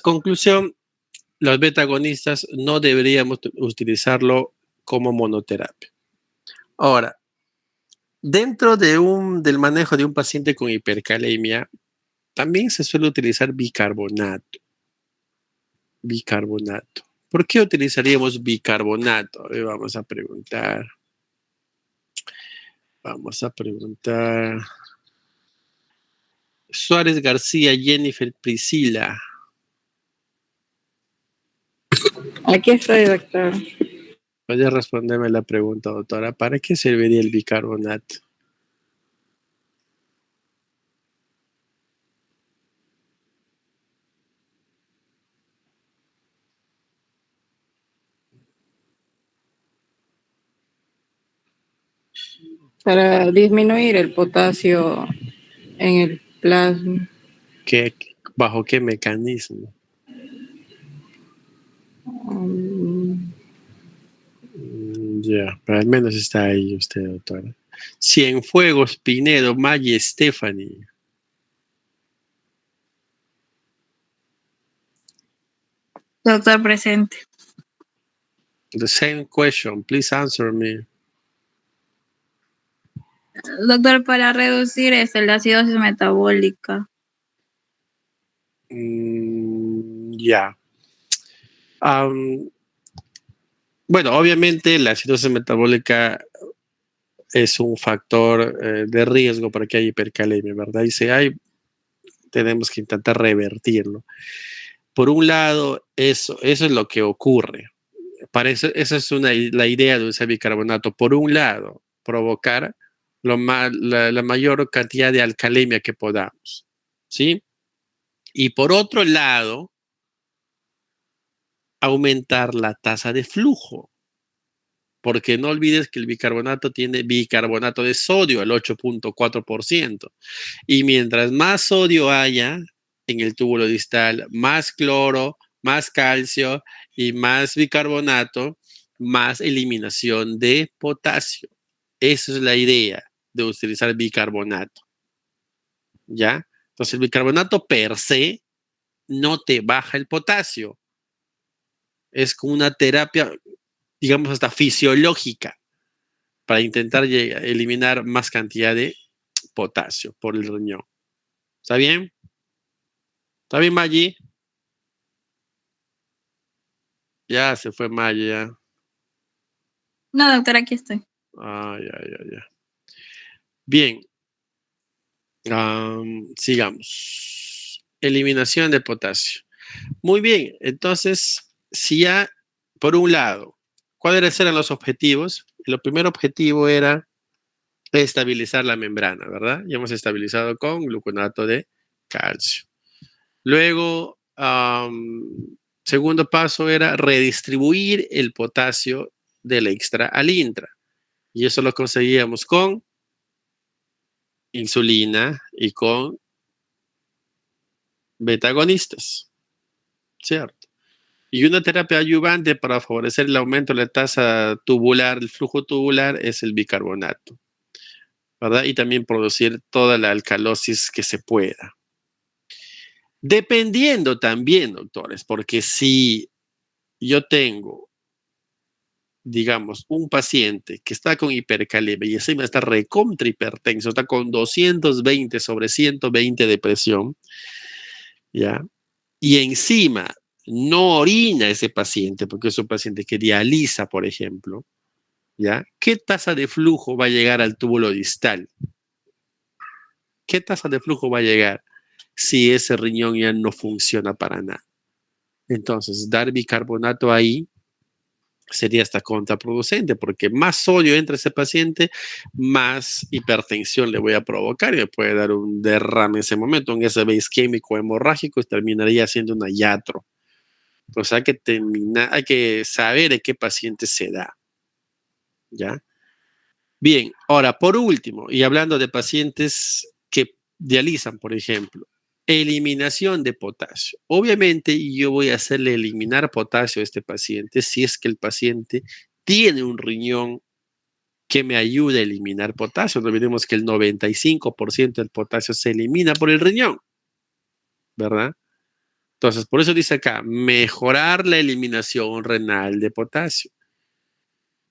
Conclusión, los beta-agonistas no deberíamos utilizarlo como monoterapia. Ahora, dentro del manejo de un paciente con hipercalemia, también se suele utilizar bicarbonato. Bicarbonato. ¿Por qué utilizaríamos bicarbonato? Vamos a preguntar. Suárez García, Jennifer Priscila. Aquí estoy, doctor. Puede responderme la pregunta, doctora. ¿Para qué serviría el bicarbonato? Para disminuir el potasio en el plasma. ¿Bajo qué mecanismo? Ya, pero al menos está ahí usted, doctora. Cienfuegos, Pinedo, Maggie, Stephanie. Doctor, presente. The same question, please answer me. Doctor, para reducir la acidosis metabólica. Ya. Bueno, obviamente la acidosis metabólica es un factor de riesgo para que haya hipercalemia, ¿verdad? Y si hay, tenemos que intentar revertirlo. Por un lado, eso es lo que ocurre. Para eso, esa es la idea de usar bicarbonato. Por un lado, provocar la mayor cantidad de alcalemia que podamos, ¿sí? Y por otro lado, aumentar la tasa de flujo. Porque no olvides que el bicarbonato tiene bicarbonato de sodio al 8.4%. Y mientras más sodio haya en el túbulo distal, más cloro, más calcio y más bicarbonato, más eliminación de potasio. Esa es la idea de utilizar bicarbonato. ¿Ya? Entonces el bicarbonato per se no te baja el potasio. Es como una terapia, digamos, hasta fisiológica para intentar eliminar más cantidad de potasio por el riñón. ¿Está bien? ¿Está bien, Maggie? Ya se fue Maggie, ya. No, doctor, aquí estoy. Ya. Bien. Sigamos. Eliminación de potasio. Muy bien. Entonces, si ya, por un lado, ¿cuáles eran los objetivos? El primer objetivo era estabilizar la membrana, ¿verdad? Ya hemos estabilizado con gluconato de calcio. Luego, segundo paso era redistribuir el potasio del extra al intra. Y eso lo conseguíamos con insulina y con beta-agonistas, ¿cierto? Y una terapia adyuvante para favorecer el aumento de la tasa tubular, el flujo tubular, es el bicarbonato, ¿verdad? Y también producir toda la alcalosis que se pueda. Dependiendo también, doctores, porque si yo tengo, digamos, un paciente que está con hipercalemia y encima está recontra hipertenso, está con 220 sobre 120 de presión, ¿ya? Y encima no orina ese paciente, porque es un paciente que dializa, por ejemplo, ¿ya? ¿Qué tasa de flujo va a llegar al túbulo distal? ¿Qué tasa de flujo va a llegar si ese riñón ya no funciona para nada? Entonces, dar bicarbonato ahí sería hasta contraproducente, porque más sodio entra ese paciente, más hipertensión le voy a provocar y me puede dar un derrame en ese momento, un SB isquémico hemorrágico y terminaría siendo una iatro. Pues hay que saber en qué paciente se da. ¿Ya? Bien, ahora, por último, y hablando de pacientes que dializan, por ejemplo, eliminación de potasio. Obviamente, yo voy a hacerle eliminar potasio a este paciente si es que el paciente tiene un riñón que me ayude a eliminar potasio. No olvidemos que el 95% del potasio se elimina por el riñón, ¿verdad? Entonces, por eso dice acá, mejorar la eliminación renal de potasio.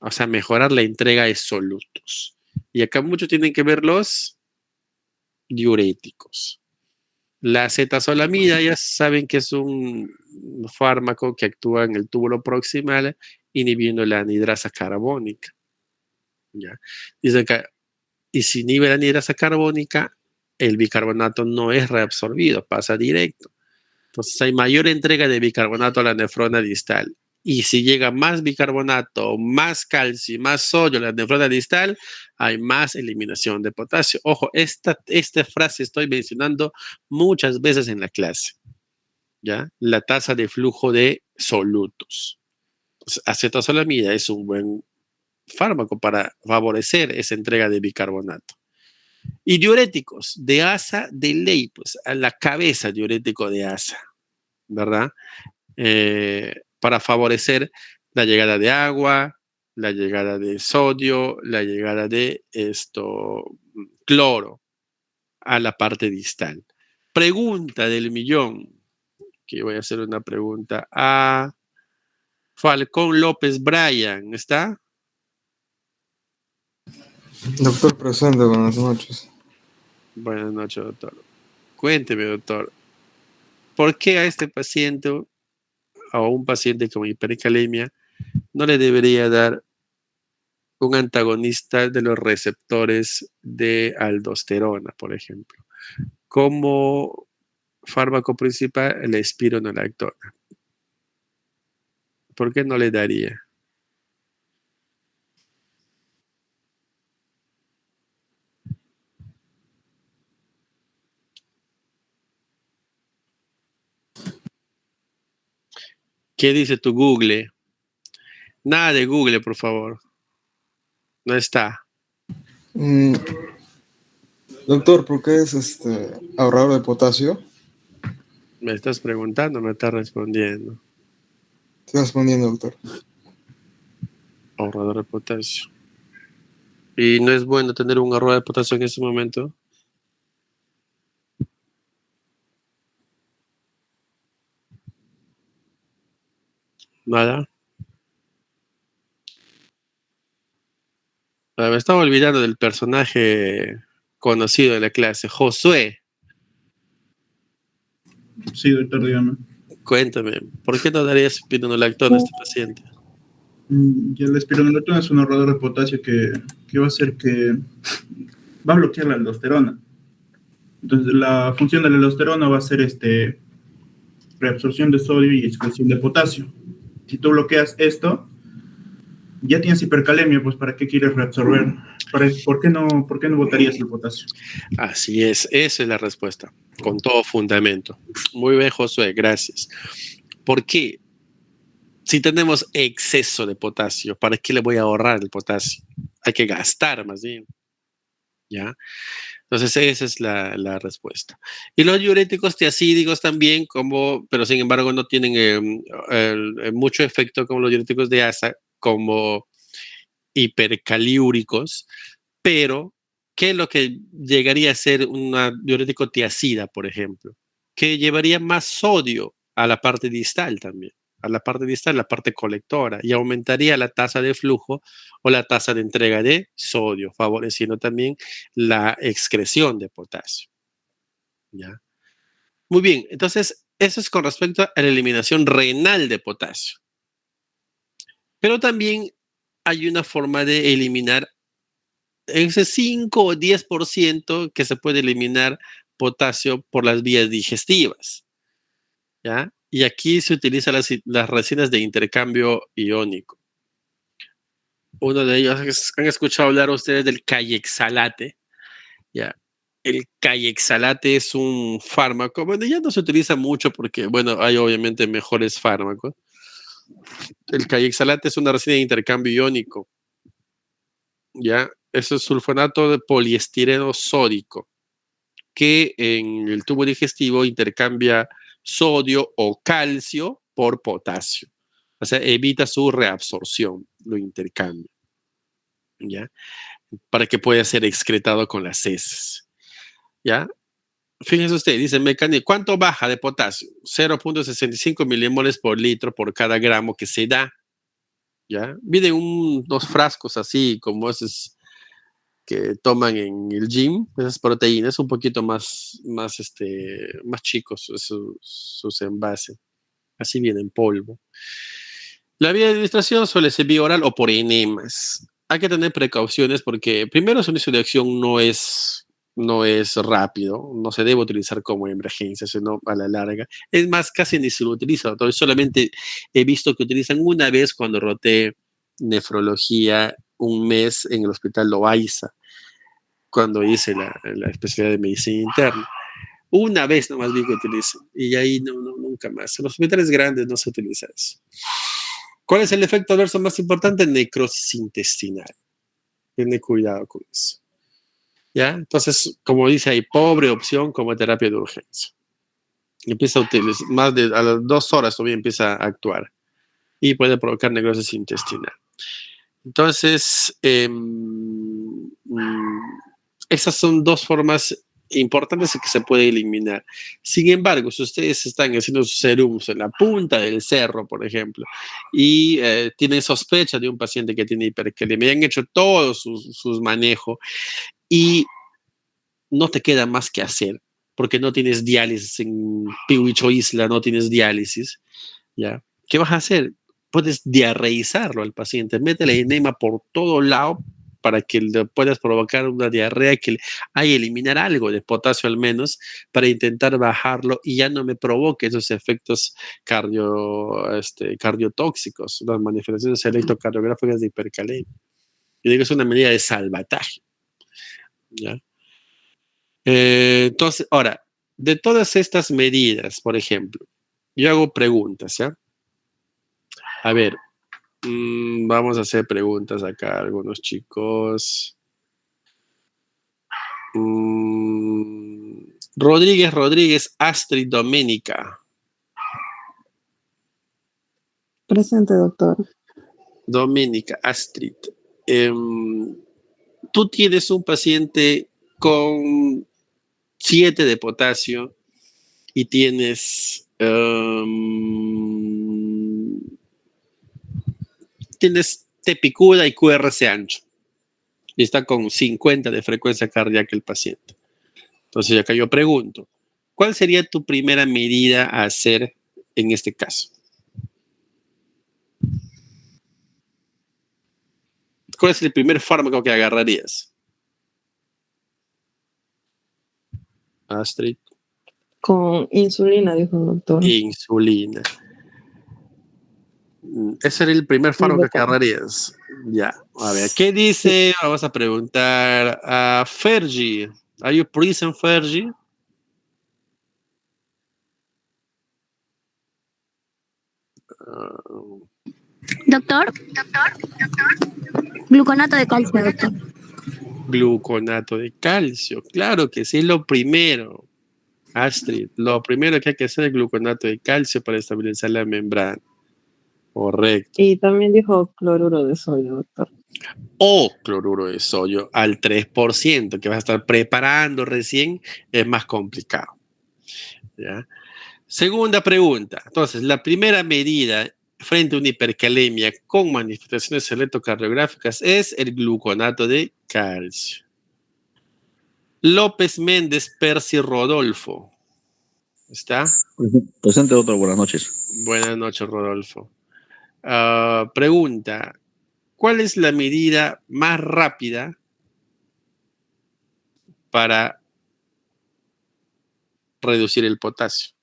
O sea, mejorar la entrega de solutos. Y acá mucho tienen que ver los diuréticos. La acetazolamida ya saben que es un fármaco que actúa en el túbulo proximal inhibiendo la anhidrasa carbónica. ¿Ya? Dice acá, y si inhibe la anhidrasa carbónica, el bicarbonato no es reabsorbido, pasa directo. Entonces hay mayor entrega de bicarbonato a la nefrona distal. Y si llega más bicarbonato, más calcio y más sodio a la nefrona distal, hay más eliminación de potasio. Ojo, esta frase estoy mencionando muchas veces en la clase. ¿Ya? La tasa de flujo de solutos. Entonces, acetazolamida es un buen fármaco para favorecer esa entrega de bicarbonato. Y diuréticos de ASA de ley, pues a la cabeza diurético de ASA, ¿verdad? Para favorecer la llegada de agua, la llegada de sodio, la llegada de cloro a la parte distal. Pregunta del millón, que voy a hacer una pregunta a Falcón López Bryan, ¿está? Doctor, presente, buenas noches. Buenas noches, doctor. Cuénteme, doctor, ¿por qué a este paciente o a un paciente con hipercalemia no le debería dar un antagonista de los receptores de aldosterona, por ejemplo? Como fármaco principal, la espironolactona. ¿Por qué no le daría? ¿Qué dice tu Google? Nada de Google, por favor. No está. Doctor, ¿por qué es ahorrador de potasio? Me estás preguntando, me estás respondiendo. Estoy respondiendo, doctor. Ahorrador de potasio. ¿Y no es bueno tener un ahorrador de potasio en ese momento? Nada. Me estaba olvidando del personaje conocido de la clase, Josué. Sí, doctor, dígame. Cuéntame, ¿por qué no darías espironolactona a este paciente? Ya la espironolactona es un ahorrador de potasio que va a hacer que va a bloquear la aldosterona. Entonces, la función de la aldosterona va a ser reabsorción de sodio y excreción de potasio. Si tú bloqueas esto, ya tienes hipercalemia, pues ¿para qué quieres reabsorber? ¿Por qué no botarías el potasio? Así es, esa es la respuesta, con todo fundamento. Muy bien, Josué, gracias. ¿Por qué? Si tenemos exceso de potasio, ¿para qué le voy a ahorrar el potasio? Hay que gastar más bien, ¿ya? Entonces esa es la respuesta. Y los diuréticos tiacídicos también, pero sin embargo no tienen mucho efecto como los diuréticos de ASA, como hipercaliúricos, pero ¿qué es lo que llegaría a ser un diurético tiacida, por ejemplo? Que llevaría más sodio a la parte distal también, a la parte distal, la parte colectora, y aumentaría la tasa de flujo o la tasa de entrega de sodio, favoreciendo también la excreción de potasio. ¿Ya? Muy bien, entonces eso es con respecto a la eliminación renal de potasio. Pero también hay una forma de eliminar ese 5 o 10% que se puede eliminar potasio por las vías digestivas, ¿ya? Y aquí se utilizan las resinas de intercambio iónico. Uno de ellos, ¿han escuchado hablar ustedes del cayexalate? ¿Ya? El cayexalate es un fármaco, bueno, ya no se utiliza mucho porque, bueno, hay obviamente mejores fármacos. El cayexalate es una resina de intercambio iónico, ¿ya? Eso es sulfonato de poliestireno sódico, que en el tubo digestivo intercambia sodio o calcio por potasio. O sea, evita su reabsorción, lo intercambia, ¿ya? Para que pueda ser excretado con las heces, ¿ya? Fíjense usted, dice mecánico, ¿cuánto baja de potasio? 0.65 milimoles por litro por cada gramo que se da. ¿Ya? Vienen unos frascos así como esos que toman en el gym, esas proteínas un poquito más chicos sus envases. Así viene en polvo. La vía de administración suele ser vía oral o por enemas. Hay que tener precauciones porque primero su inicio de acción no es rápido, no se debe utilizar como emergencia, sino a la larga. Es más, casi ni se lo utiliza. Entonces, solamente he visto que utilizan una vez cuando roté nefrología un mes en el hospital Loaiza, cuando hice la especialidad de medicina interna. Una vez nomás vi que utilizan y ahí nunca más. En los hospitales grandes no se utiliza eso. ¿Cuál es el efecto adverso más importante? Necrosis intestinal. Tiene cuidado con eso. ¿Ya? Entonces, como dice ahí, pobre opción como terapia de urgencia. Empieza a utilizar, a las 2 horas todavía empieza a actuar y puede provocar necrosis intestinal. Entonces, esas son dos formas importantes que se puede eliminar. Sin embargo, si ustedes están haciendo sus serums en la punta del cerro, por ejemplo, y tienen sospecha de un paciente que tiene hipercalemia, han hecho todos sus manejos y no te queda más que hacer, porque no tienes diálisis en Pihuicho Isla, no tienes diálisis, ¿ya? ¿Qué vas a hacer? Puedes diarreizarlo al paciente, métele enema por todo lado para que le puedas provocar una diarrea, que hay eliminar algo de potasio al menos para intentar bajarlo y ya no me provoque esos efectos cardiotóxicos, las manifestaciones electrocardiográficas de hipercalemia. Yo digo, es una medida de salvataje, ¿ya? Entonces, ahora, de todas estas medidas, por ejemplo, yo hago preguntas, ¿ya? A ver, vamos a hacer preguntas acá a algunos chicos. Rodríguez, Astrid Doménica. Presente, doctor. Doménica, Astrid. Tú tienes un paciente con 7 de potasio y tienes T picuda y QRS ancho. Y está con 50 de frecuencia cardíaca el paciente. Entonces, acá yo pregunto, ¿cuál sería tu primera medida a hacer en este caso? ¿Cuál es el primer fármaco que agarrarías? Astrid. Con insulina, dijo el doctor. Insulina. Ese era el primer fármaco que agarrarías. Ya, a ver, ¿qué dice? Vamos a preguntar a Fergie. ¿Are you present, Fergie? Doctor. Gluconato de calcio, doctor. Gluconato de calcio. Claro que sí, es lo primero. Astrid, lo primero que hay que hacer es gluconato de calcio para estabilizar la membrana. Correcto. Y también dijo cloruro de sodio, doctor. O cloruro de sodio al 3%, que vas a estar preparando recién, es más complicado. ¿Ya? Segunda pregunta. Entonces, la primera medida frente a una hipercalemia con manifestaciones electrocardiográficas es el gluconato de calcio. López Méndez Percy Rodolfo. ¿Está? Presente, doctor. Buenas noches. Buenas noches, Rodolfo. Pregunta. ¿Cuál es la medida más rápida para reducir el potasio?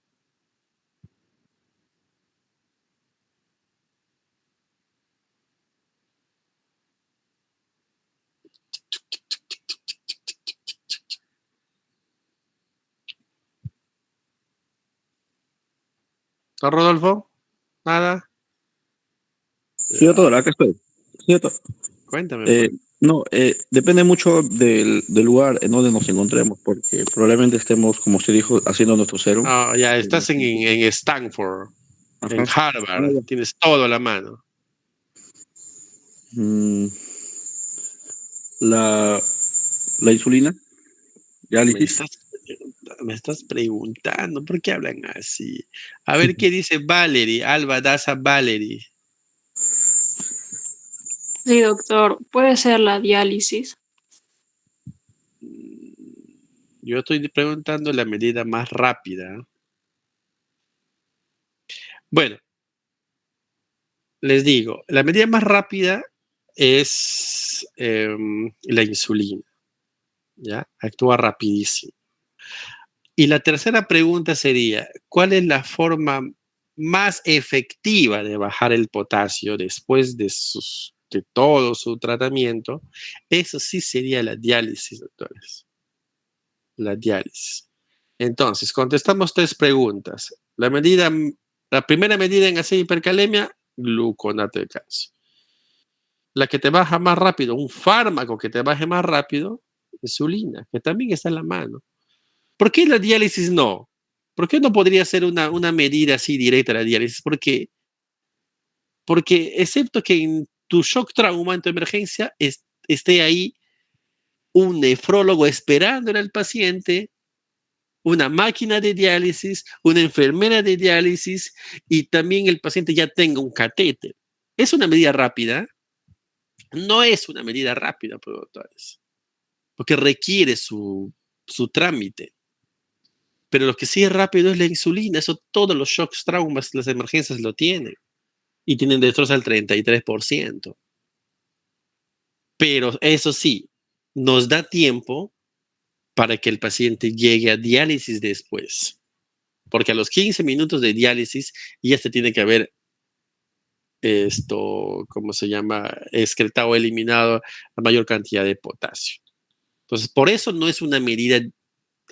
¿No, Rodolfo? ¿Nada? Sí, doctor, acá estoy. Sí, doctor. Cuéntame. Pues. No, depende mucho del lugar en donde nos encontremos, porque probablemente estemos, como usted dijo, haciendo nuestro serum. Ya estás en Stanford, Ajá. en Harvard, tienes todo a la mano. La insulina, diálisis. Me estás preguntando, ¿por qué hablan así? A ver qué dice Valerie, Alba Daza Valerie. Sí, doctor, puede ser la diálisis. Yo estoy preguntando la medida más rápida. Bueno, les digo, la medida más rápida es la insulina, ¿ya? Actúa rapidísimo. Y la tercera pregunta sería, ¿cuál es la forma más efectiva de bajar el potasio después de todo su tratamiento? Eso sí sería la diálisis, doctores. La diálisis. Entonces, contestamos 3 preguntas. La primera medida en hacer hipercalemia, gluconato de calcio. La que te baja más rápido, un fármaco que te baje más rápido, insulina, que también está en la mano. ¿Por qué la diálisis no? ¿Por qué no podría ser una medida así directa la diálisis? Porque excepto que en tu shock trauma, en tu emergencia, esté ahí un nefrólogo esperando al paciente, una máquina de diálisis, una enfermera de diálisis y también el paciente ya tenga un catéter. ¿Es una medida rápida? No es una medida rápida, doctores, porque requiere su trámite. Pero lo que sí es rápido es la insulina. Eso todos los shocks, traumas, las emergencias lo tienen. Y tienen destrozo al 33%. Pero eso sí, nos da tiempo para que el paciente llegue a diálisis después. Porque a los 15 minutos de diálisis ya se tiene que haber ¿cómo se llama? Excretado o eliminado la mayor cantidad de potasio. Entonces, por eso no es una medida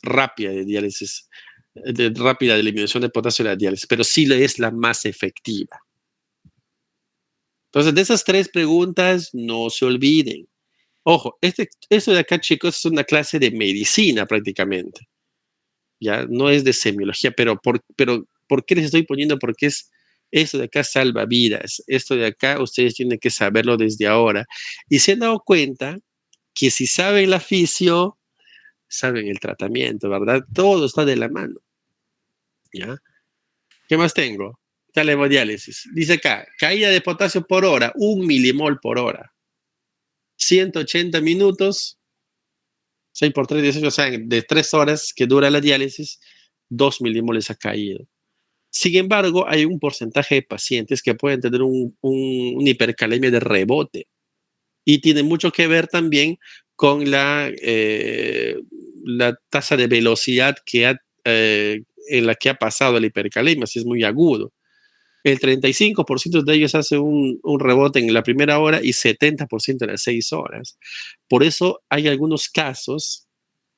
rápida de diálisis, rápida de eliminación de potasio de la diálisis, pero sí es la más efectiva. Entonces, de esas 3 preguntas, no se olviden. Ojo, eso de acá, chicos, es una clase de medicina prácticamente. Ya no es de semiología, pero ¿por qué les estoy poniendo? Porque eso de acá salva vidas. Esto de acá ustedes tienen que saberlo desde ahora. Y se han dado cuenta que si saben la fisio, saben el tratamiento, ¿verdad? Todo está de la mano. ¿Ya? ¿Qué más tengo? La hemodiálisis. Dice acá, caída de potasio por hora, 1 milimol por hora. 180 minutos, 6 por 3, 18, o sea, de 3 horas que dura la diálisis, 2 milimoles ha caído. Sin embargo, hay un porcentaje de pacientes que pueden tener una hipercalemia de rebote. Y tiene mucho que ver también con la tasa de velocidad en la que ha pasado la hipercalemia, si es muy agudo. El 35% de ellos hace un rebote en la primera hora y 70% en las 6 horas. Por eso hay algunos casos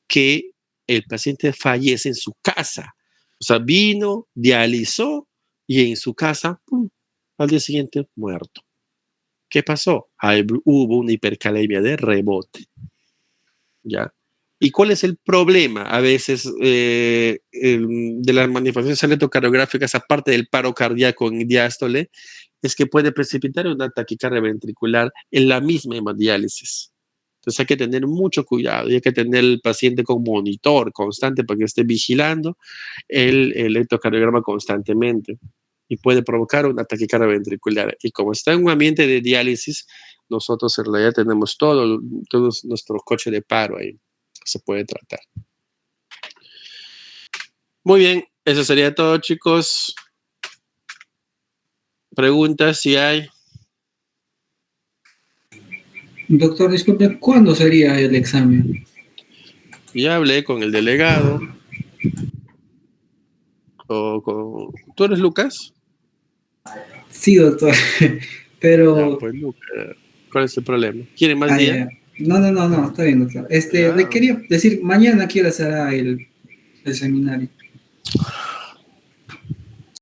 que el paciente fallece en su casa. O sea, vino, dializó y en su casa, ¡pum!, al día siguiente muerto. ¿Qué pasó? Hubo una hipercalemia de rebote. ¿Ya? ¿Y cuál es el problema a veces de las manifestaciones electrocardiográficas, aparte del paro cardíaco en diástole? Es que puede precipitar una taquicardia ventricular en la misma hemodiálisis. Entonces hay que tener mucho cuidado y hay que tener el paciente con monitor constante para que esté vigilando el electrocardiograma constantemente y puede provocar una taquicardia ventricular. Y como está en un ambiente de diálisis, nosotros en realidad tenemos todo nuestro coche de paro ahí. Se puede tratar. Muy bien, eso sería todo, chicos. Preguntas si hay. Doctor, disculpe, ¿cuándo sería el examen? Ya hablé con el delegado. ¿Tú eres Lucas? Sí, doctor, pero... Ya, pues Lucas, ¿cuál es el problema? ¿Quiere más días? No, está bien, doctor. Le quería decir, mañana quiero hacer el seminario.